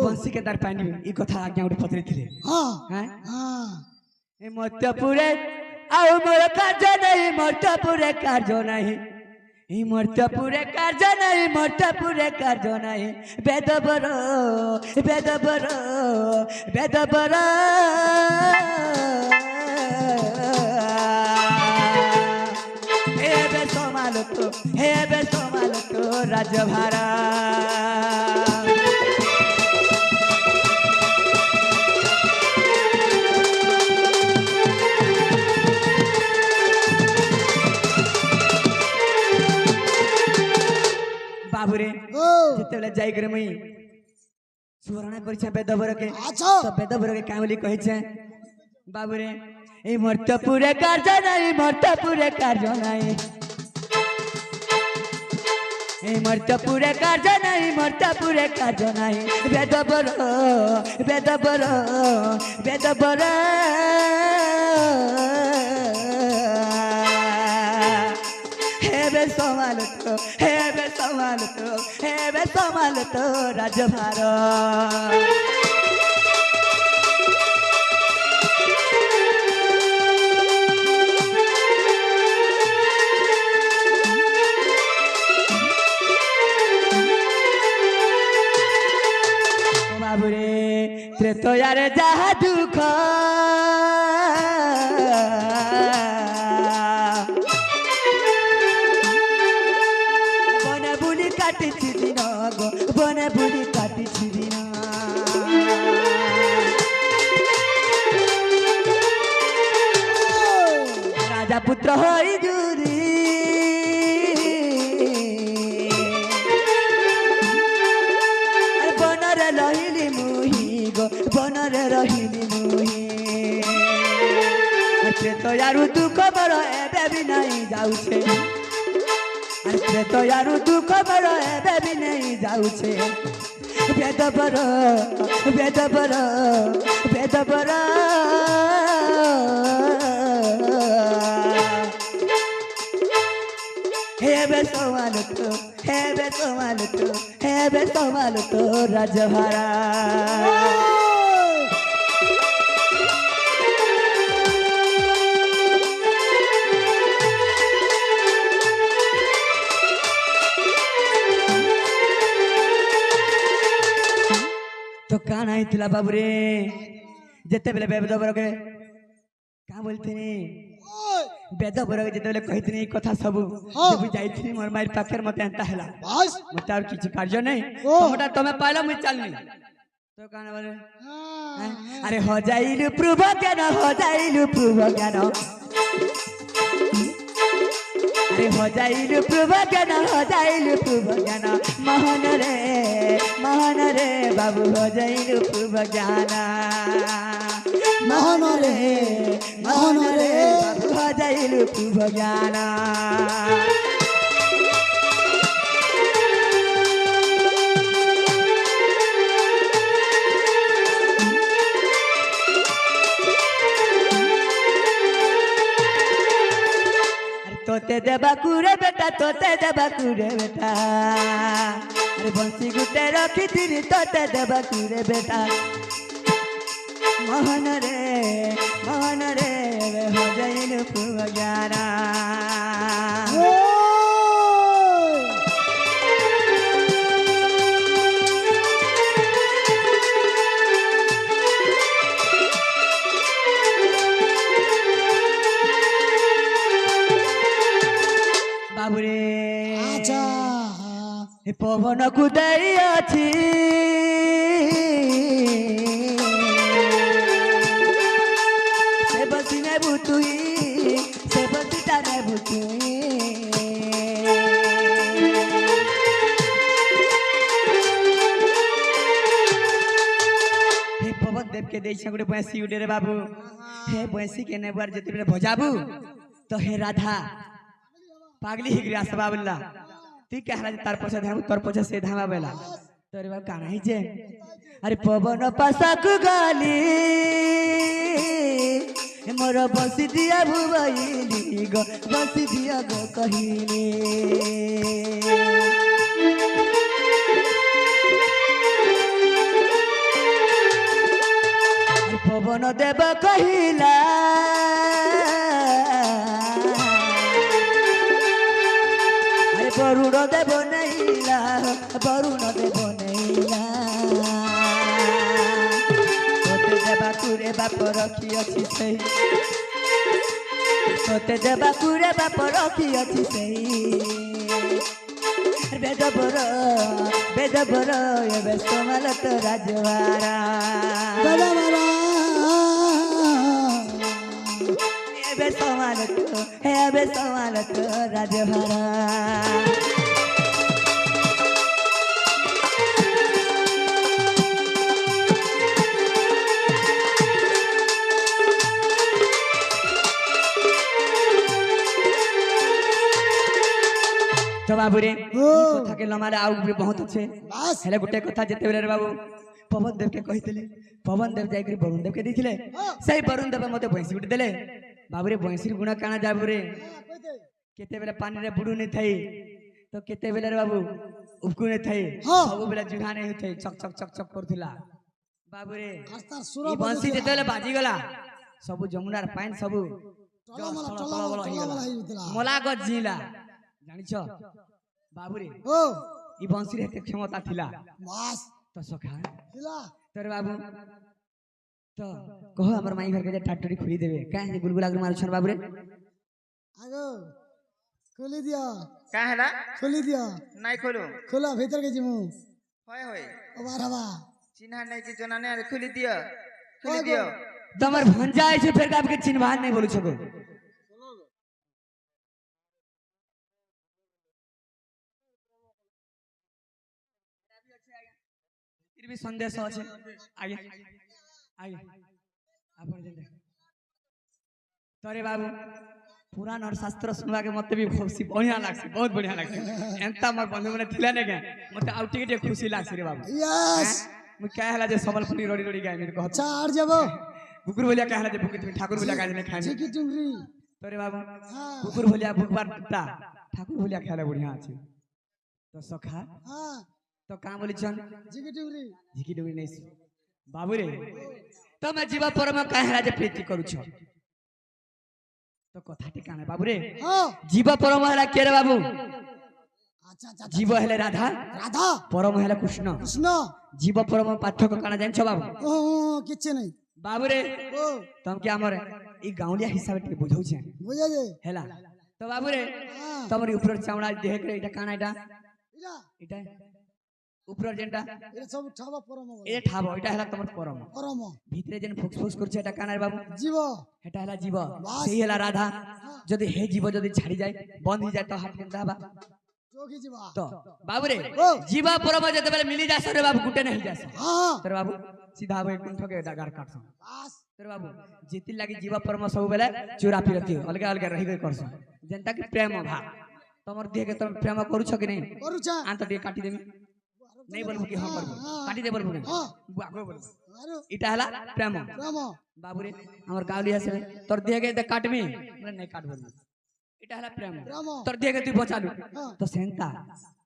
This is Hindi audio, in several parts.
बंसी के तार पानी ई कथा आज्ञा उठ पतरी थिले हां हैं हां ए मर्त्यपुरे आउ मोर कार्य नहीं मर्त्यपुरे कार्य नहीं ई मर्त्यपुरे कार्य नहीं मर्त्यपुरे कार्य नहीं बेदबर बेदबर बेदबर हेबे समाल तो राजभारा बाबूरे जितेबले जाई करे मुई सुवर्ण करछे बेदबर के अच्छा तो बेदबर के कामली कहै छे बाबूरे ए मर्त्यपुरे कार्य नहीं मर्त्यपुरे कार्य नहीं ए मर्त्यपुरे कार्य नहीं मर्त्यपुरे कार्य नहीं बेदबर बेदबर बेदबर हेबे समाल तो राजभार बाबूरे त्रेतयारे जहा दुख बने बुली काटी दिन गो बने बुली काटी दिन राजा पुत्र होई जुरी रहिली मुही गो बनरे रहिली मुही तो यारू दुख बड़ एबे भी नहीं जाउछे अरे तो यारू दुख बड़ एबे भी नहीं जाउछे बेदबर बेदबर बेदबर हेबे समाल तो राजभारा तो कान आई थिला बाबूरे जेते बेले बेदबर के का बोलते बेदबर के जेते बेले कहितनी कथा सब जब जाइथनी मोर मार पाखर मते अंता हला बस मते और किछ कार्य नहीं तोमटा तमे पाइला मुई चलनी तो कान बोले अरे हो जाइलु प्रभु ज्ञान हो जाइलु प्रभु ज्ञान अरे हो जाइलु प्रभु ज्ञान हो जाइलु प्रभु ज्ञान मोहन रे बाबू हो जाइलु प्रभु ज्ञान मोहन रे बाबू हो जाइलु प्रभु ज्ञान तोते देबा कुरे बेटा तोते देबा कुरे बेटा अरे बंसी गुटे रखी थी तोते देबा कुरे बेटा मोहन रे हो जाइलु प्रभु ज्ञान बाबूरे अच्छा पवन को दई अछि से बसी में बुतुई से बसीटा में बुतुई हे पवन देव के देई छगुडे पैसी उडे रे बाबू हे पैसी के नेबार जति बेले भजाबू तो हे राधा पागली ही गिरा सबाबुल्ला ती कहला तार पछे धाम तोर पछे से धामा बेला तोरे बा काना ही जे अरे पवन पासाक गाली मोर बसी दिया भुबईली गो बसी दिया गो कहिनी पवन देव कहिला अरे वरुण देव नैला वरुण देव नैला तोते देवाकू रे बाप रखी अछि सही तोते देवाकू रे बाप रखी अछि सही बेदबर एबे समालत राजवारा एबे समालत राजवारा तो बाबू रे कथा के लमारे आउ भी बहुत अच्छे हेले गुटे कथा जेते बेले बाबू पवन देव के कहितले पवन देव जाई करी वरुण देव के दिथिले सही वरुण देव मते भैंसी गुटे देले बाबू रे भैंसीर गुणा काना जाबू रे केते बेले पानी रे बुडू नै थई तो केते बेले रे बाबू उपकु नै थई सब बेले जुहा नै होथई चक चक चक चक करथिला बाबू रे ई भैंसी जेते बेले बाजी गला सब जमुनार पाइन सब मला गजिला जानिछ बाबू रे ओ ई बंसी रे क्षमता थिला बस तो सखा थिला तोरे बाबू तो कह हमर माई घर के टाटरी खुली देबे काहे गुलगुला गुल मारू छन बाबू रे आगो खोली दिया का हैला खोली दिया नाही खोलो खोला भीतर के जिमु होय होय अबारवा चिन्हा नहीं कि जना ने खोली दिया तमर भंजा है फिर का आपके चिन्हवान नहीं बोलू छको फिर भी संदेश আছে आगे आगे आपन दे तोरे बाबू पुराण और शास्त्र सुनवा के मते भी खुशी बढ़िया लागसी बहुत बढ़िया लागसी एंता मोर बंधु मने थिला ने के मते आउटी के खुशी लागसी रे बाबू यस मु काय हला जे सबलपुरी रोडी रोडी गाय मेरे कहत चार जबो बुकुर बोलिया काय हला जे बुकुर तुम ठाकुर बोलिया गाय ने खाए ठीक टुंगरी तोरे बाबू बुकुर बोलिया बुकबार टा ठाकुर बोलिया खाले बढ़िया अछि तो सखा हां तो का बोली छन झिकी डुंगरी नहीं बाबू रे तो मैं जीवा परम काय हला जे प्रीति करू छ तो कथा ठिकाना बाबू रे जीव परम हला के रे बाबू अच्छा जीव हेले राधा राधा परम हेले कृष्ण कृष्ण जीव परम पाठक काना जान छ बाबू ओ किछ नहीं बाबू रे ओ तुम के हमर ई गाउलिया हिसाब के बुझौ छ बुझा जे हेला तो बाबू रे तमरी ऊपर चावड़ा देह के इटा काना इटा ऊपर जेंटा ए सब ठाबा परम ए ठाबो इटा हला तमर परम परम भीतरे जेन फुसफुस करछ एटा काना रे बाबू जीव एटा हला जीव सेही हला राधा जदी हे जीव जदी छाड़ी जाय बंद हो जाय तो हाथ केंदा बा जोगी जीव तो बाबू रे जीव परम जते बेले मिली जास रे बाबू गुटे नहीं जास हां तेरे बाबू सीधा बैकुंठ के डागार काटस बस तेरे बाबू जेति लागी जीव परम सब बेले चोरा फिरती अलग अलग रही गई करस जनता के प्रेम भाव तमर देह के तुम प्रेम करू छ कि नहीं करू छ आंत दे काटी देमी नहीं बोलबो कि हां करबो काटी दे बोलबो हां आगो बोल इटा हला प्रेम प्रेम बाबू रे हमर गावली हसे तोर देह के काटमी नहीं काट बोल इटा हला प्रेम तोर देह के तू बचालू तो सेंता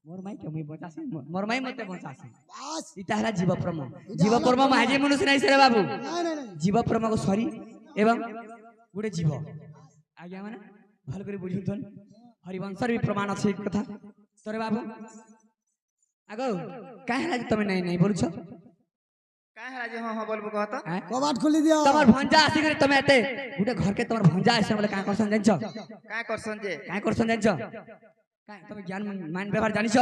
मोर माई के मैं बचासी मोर माई मते बचासी बस इटा हला जीव परम माजी मनुष्य नहीं से रे बाबू नहीं नहीं जीव परम को सॉरी एवं गुडे जीव आज्ञा माने भल करे बुझुथन हरिवंशर भी प्रमाण अछि कथा तोरे बाबू आगो काहे लाज तमे नहीं नहीं बोलछ काहे लाज हां हां बोलबो कहत कबाट खोली दियो तमर भंजा आसी करे तमे एते गुटे घर के तमर भंजा आसे बोले का करसन जानछ का करसन जानछ का तमे ज्ञान मान व्यवहार जानिछ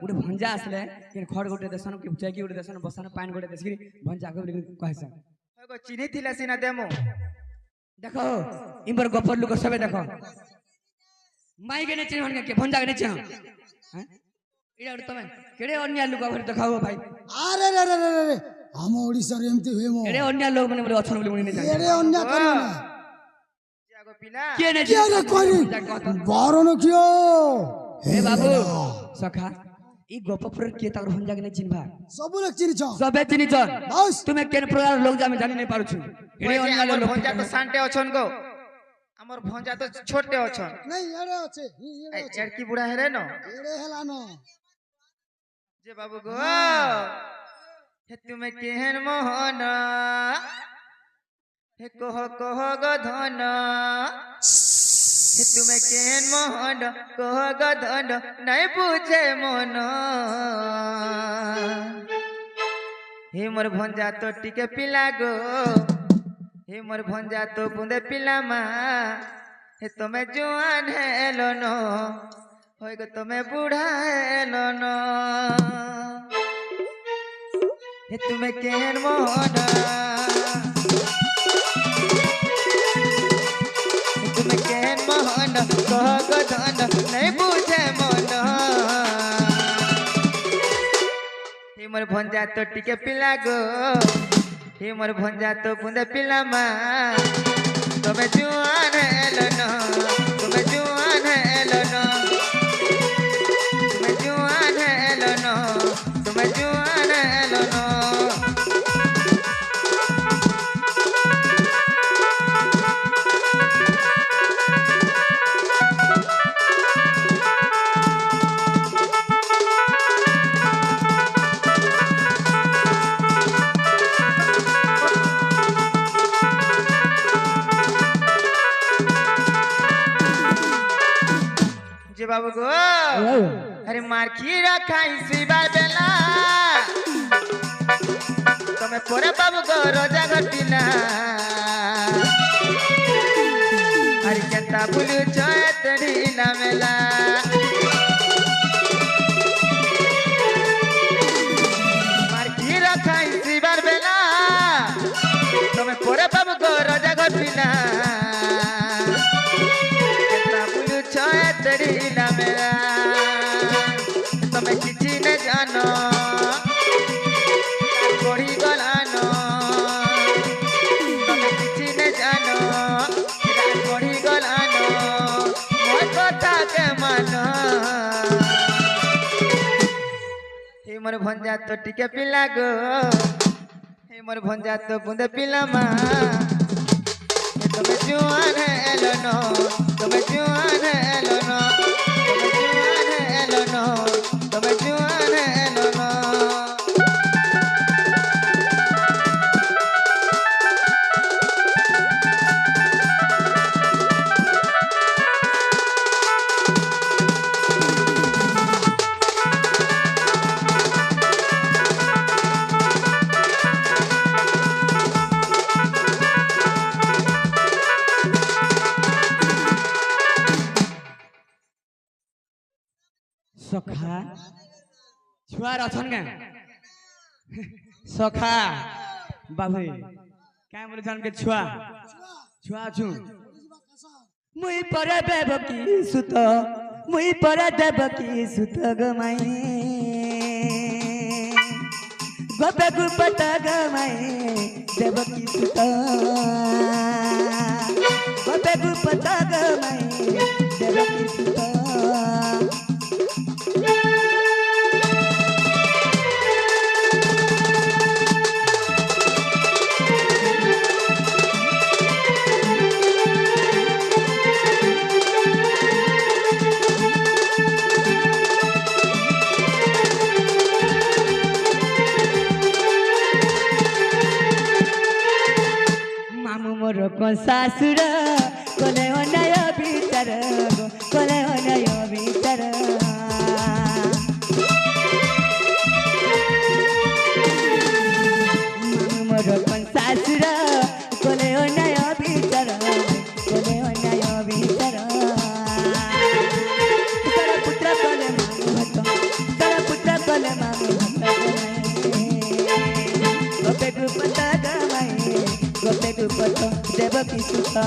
गुटे भंजा आसले के खड़ गुटे देसन के बुचाई गुटे देसन बसन पान गुटे देसकी भंजा आगो बोले कहसन एगो चिन्ही थिला सिना देमो देखो इमबर गपर लोग सबे देखो माई के ने चिन्हन के भंजा के ने चिन्ह हैं इडा तमे केडे अन्य लोग घर देखाओ भाई अरे रे रे रे हम ओडिसा रे एमती होय मो केडे अन्य लोग माने बोले अछन बोले मुनी ने जाने केडे अन्य करियो ना जागो पिला के ने करी बारन कियो हे बाबू सखा ई गोपपुर के तकर भंजा के ने चिन्हबा सब लोग चिन्ह छ सबे चिन्ह छ बस तुमे केन प्रकार लोग जामे जानि नहीं पारु छु केडे अन्य लोग भंजा तो सांटे अछन गो हमर भंजा तो छोटे अछन नहीं एड़े अछे एड़ की बुढ़ा हेरे न एड़े हेला न जे बाबू गो हे तुमे केहन मोहन हे कह ग धन हे तुम्हें केन मोहन कह ग धन नहीं पूछे मन हे मोर भंजा तो टिके पिला गो हे मोर भंजा तो बुंदे पिला मा हे तुम्हें जुआन है लोनो होय गो तुम्हें बूढ़ा है लोनो हे तुम्हें केन मोहन तुम्हें केन मोहन कह गो धन नहीं पूछे मन हे मोर भंजा तो टिके पिला गो हे मोर भंजा तो बुंदे पिला मा तुम्हें जुआन है लोनो तुम्हें जुआन है लोनो तुम्हें जुआन है लोनो तुम्हें जुआन है लोनो जे बाबू गो अरे मार की रखाई सुईबार बेला तमे पोरे बाबू गो रोजा घटिना अरे केता भूलू चैतड़ी ना मेला मार की रखाई सुईबार बेला तमे पोरे बाबू गो रोजा घटिना चैतड़ी ना मेरा तुम्हें किसी न जानो कोड़ी गलानो तुम्हें किसी न जानो कोड़ी गलानो मोर कथा के मानो हे मोर भंजा तो टिके पिला गो हे मोर भंजा तो बुंदे पिला मा तुम्हें जुआन है लोनो तुम्हें जुआन है लोनो तुम्हें जुआन है लोनो तुम्हें जुआन है लोनो सखा छुआ रथन गे सखा बाबू क्या बोले जान के छुआ छुआ छु मुई पर देवकी सुत मुई पर देवकी सुत गमाई गोपे गुपत गमाई देवकी सुत गोपे गुपत गमाई देवकी सुत सासुर कोले होनाय भीतर कोले होनाय भीतर मोर कोन सासुर कोले होनाय भीतर कोले होनाय भीतर तारा पुत्र कोले मामू हतो तारा पुत्र कोले मामू हतो गोपे गुपता गमाई गोपे गुपता देवकी सुता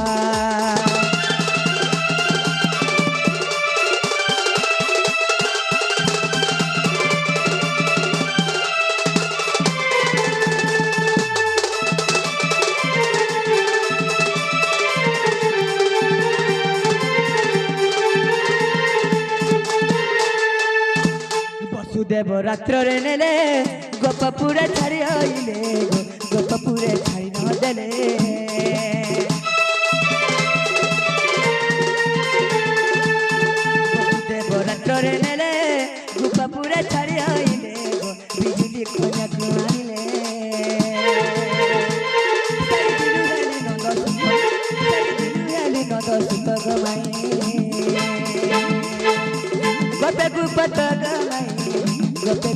वसुदेव रात्र रे नेले गोपपुरे छाड़ी आइले गोपपुरे छाड़ी न देले वसुदेव रात्र रे नेले गोपपुरे छाड़ी आइले बिजुली कन्या को आइले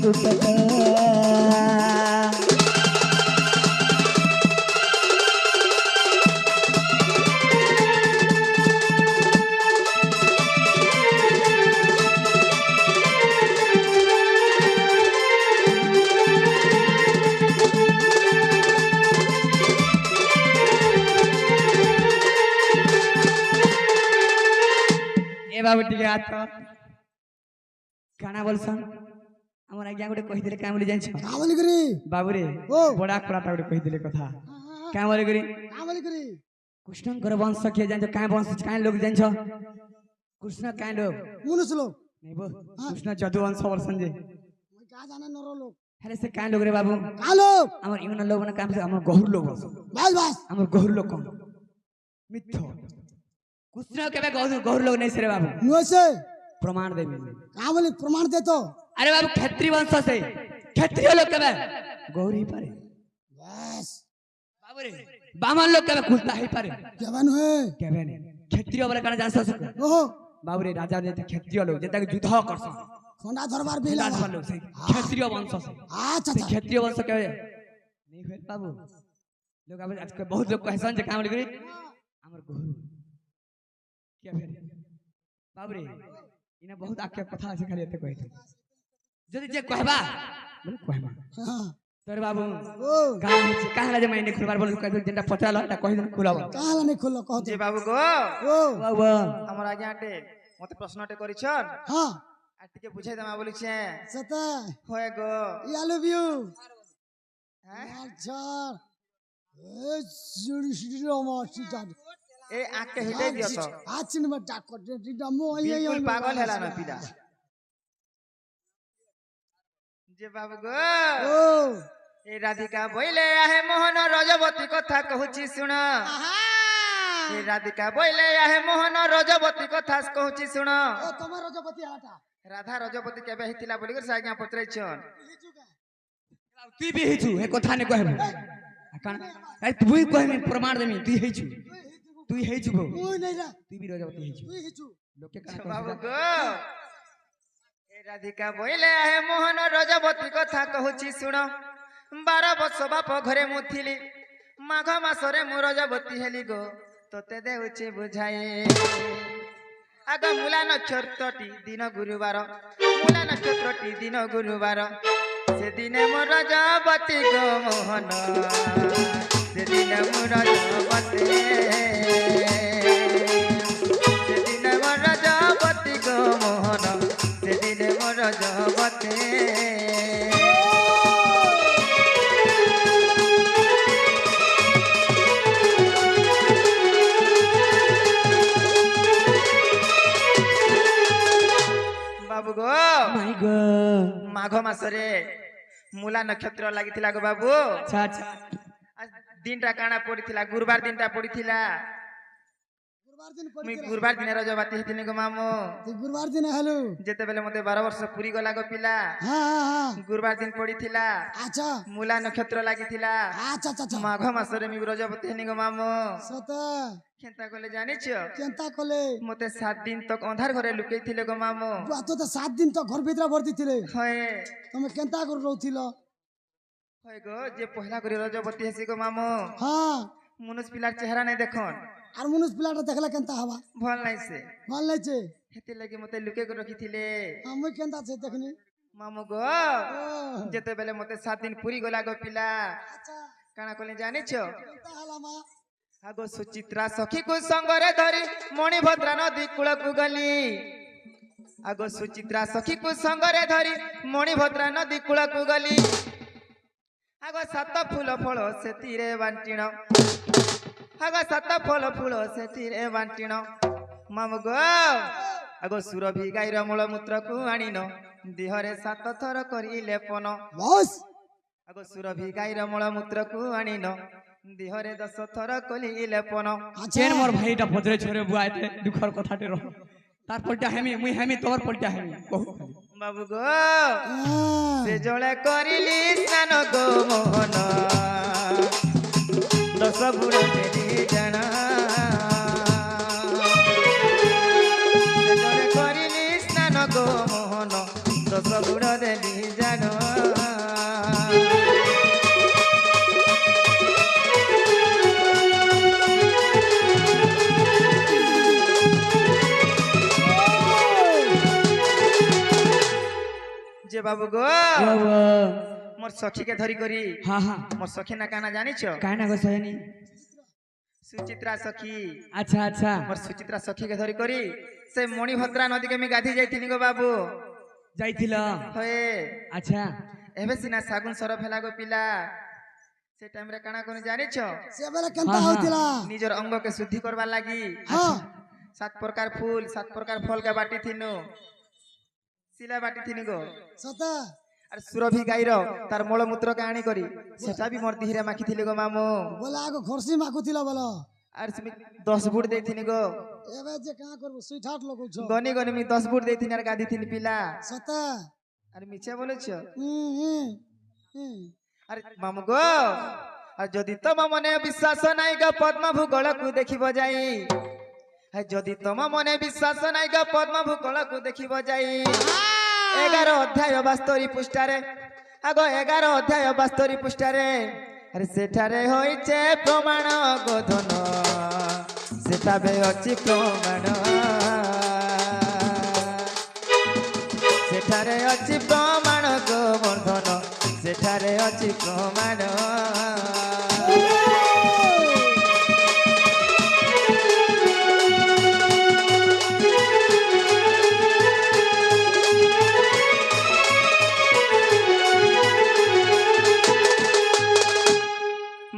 सुखता ए बाबू टिके हाथ काना बोलसन हमर आज्ञा गोटे कहि दिले का बोली जानि छ का बोली करी बाबू रे ओ बड़ा कोलाटा गोटे कहि दिले कथा का बोली करी का बोली करी कृष्णकर वंश के जानि छ का वंश का लोग जानि छ कृष्ण का लोग मनुष्य लोग नहीं बो कृष्ण जदु वंश वर्षन जे मैं का जाने नरो लोग हेले से का लोग रे बाबू का लोग हमर इमन लोग ने काम से हमर गहुर लोग बस बस हमर गहुर लोग कम मिथ्या कृष्ण के गहुर लोग नहीं से रे बाबू नुए से प्रमाण देबे का बोली प्रमाण दे तो अरे बाबू क्षत्रिय वंश से क्षत्रिय लोग कबे गौरी पारे बस बाबू रे बामन लोग कबे खुलता ही पारे केवन है कबे नहीं क्षत्रिय वाला कारण जान सक ओहो बाबू रे राजा जे क्षत्रिय लोग जेता के युद्ध करसन खोंडा दरबार बेला राजा लोग से क्षत्रिय वंश से अच्छा अच्छा क्षत्रिय वंश कबे नहीं होय बाबू लोग अब आज के बहुत लोग कहसन जे काम लिखरी हमर गहुर क्या भेल बाबू रे इना बहुत आके कथा से खाली एते कहते जदि जे कहबा बोले कहबा हां तोर बाबू ओ गाल में काहला जे मैंने खुलबार बोल कह जेंटा पचा ला कहि दिन खुलाबा काला नहीं खोलो कह जे बाबू गो ओ बाबू हमर आज्ञाटे मते प्रश्नटे करिछन हां आ टिके बुझाइ दमा बोली छे सता होय गो आई लव यू हैं अच्छा ए जुड़ी सिटी रोमाची जा ए आंख के हिटे दियो तो आचिन में टाक कर दे डमो बिल्कुल पागल हैला न पिदा जे बाबू गो ओ ए राधिका बोइले आहे मोहन रजवती कथा कहूची सुन ए राधिका बोइले आहे मोहन रजवती कथा कहूची सुन ओ तमर रजपति आटा राधा रजवती केबे हितिला बोली कर साज्ञा पत्रै छन तू भी हिचू ए कथा ने कहबो कान ए तू ही कह में प्रमाण देमी तू हिचू तू हिचू बो ओ नहीं रा तू भी रजवती हिचू तू हिचू लोग के कान बाबू गो ए राधिका बोइले आहे मोहन रजवती कथा कहूची सुन 12 वर्ष बाप घरे मुथिली माघ मासरे मु रजवती हेली गो तोते देउची बुझाए आग मूला नक्षत्रटी दिन गुरुवार मूला नक्षत्रटी दिन गुरुवार से दिने मो रजवती गो मोहन से दिने मो रजवती से दिने मो रजवती गो मोहन से दिने मो रजवती बाबू गो माय गो माघ मासरे मूला नक्षत्र लागिथिला गो बाबू अच्छा अच्छा आज दिनटा काना पड़िथिला गुरुवार दिनटा पड़िथिला गुरुवार दिन मुई पड़ी गुरुवार दिन रजवती हेतिनी गो मामू ते गुरुवार दिन हेलो जेते बेले मते 12 वर्ष पूरी गला गो पिला हां हां हां गुरुवार दिन पड़िथिला अच्छा मूला नक्षत्र लागिथिला अच्छा अच्छा अच्छा माघ मासरे मी रजवती हेनी गो मामू सता केनता कोले जानिछो केंता कोले मते 7 दिन तक अंधार घरे लुकेइथिले गो मामू तो तो 7 दिन तो घर भीतर भरती थिले होय तुम केंता कर रहथिलो होय गो जे पहिला करे रजवती हेसी गो मामू हां मनुष्य पिलार चेहरा नहीं देखन आर मनुष्य पिलाटा देखला केंता हवा भल नहीं से ভাল লাগছে हेते लगे मते लुके को रखिथिले আমি কেंता छे देखनी मामू गो ओ जेते बेले मते 7 दिन पूरी गला गो पिला अच्छा काना कोले जानिछो केंता हला मा आगो सुचित्रा सखी को संगरे धरी मणिभद्रा नदी कूल को गली आगो सुचित्रा सखी को संगरे धरी मणिभद्रा नदी कूल को गली आगो 7 फूल फल सेतिरे बांटिण आगो 7 फल फूल सेतिरे बांटिण मामू गो आगो सुरभि गाईर मूल मूत्र को आनिन देहरे 7 थर करी लेपन बस आगो सुरभि गाईर मूल मूत्र को आनिन देहरे 10 थर कली लेपन चेन मोर भाईटा पजरे छोरे बुआते दुखर कथाटे रह तार पलटा हेमी मुई हेमी तोर पलटा हेमी कहू बाबू गो से जळे करिली स्नान गो मोहन 10 बुढ़ देली जाना से जळे करिली स्नान गो मोहन 10 बुढ़ देली जाना बाबू गो ओ वो मोर सखी के धरी करी हाँ हाँ मोर सखी ना काना जानिछ काहे ना गो सहेनी सुचित्रा सखी अच्छा अच्छा मोर सुचित्रा सखी के धरी करी से मणिभद्रा नदी के मी गाधी जाइथिनी गो बाबू जाइथिल होए अच्छा एबे सिना सागुन सरफ हेला गो पिला से टाइम रे काना कोनी जानिछ से बेले केनता हाँ, हाँ। होतिला निजर अंग के शुद्धि करवा लागी हां 7 प्रकार फूल 7 प्रकार फल के बाटी थिनु सिला बाटी थिनी गो सता अरे सुरभि गाईर तार मलमूत्र के आनी करी सेटा भी मोर दिहिरे माखी थिले गो मामू बोला आगो खरसी माकुतिला बोला अरे से 10 बुट देथिनी गो एबे जे का करबो सुइठाट लगौ छ गनी गनी मी 10 बुट देथिनी आर गादी थिनी पिला सता अरे मिछे बोले छ हम्म अरे मामू गो अरे जदि तम मने विश्वास नाइ ग पद्म भूगोल को देखिब जाई है जदि तम मने विश्वास नाइ ग पद्म भूगोल को देखिब जाई 11 अध्याय 72 पृष्ठारे आगो 11 अध्याय 72 पृष्ठारे अरे सेठारे होइचे प्रमाण गोधन सेटा बे अछि प्रमाण सेठारे अछि प्रमाण गोवर्धन सेठारे अछि प्रमाण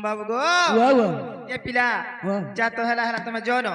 बाबू गो वो ये पिला वो जा तो हेला हेला तमे जोनो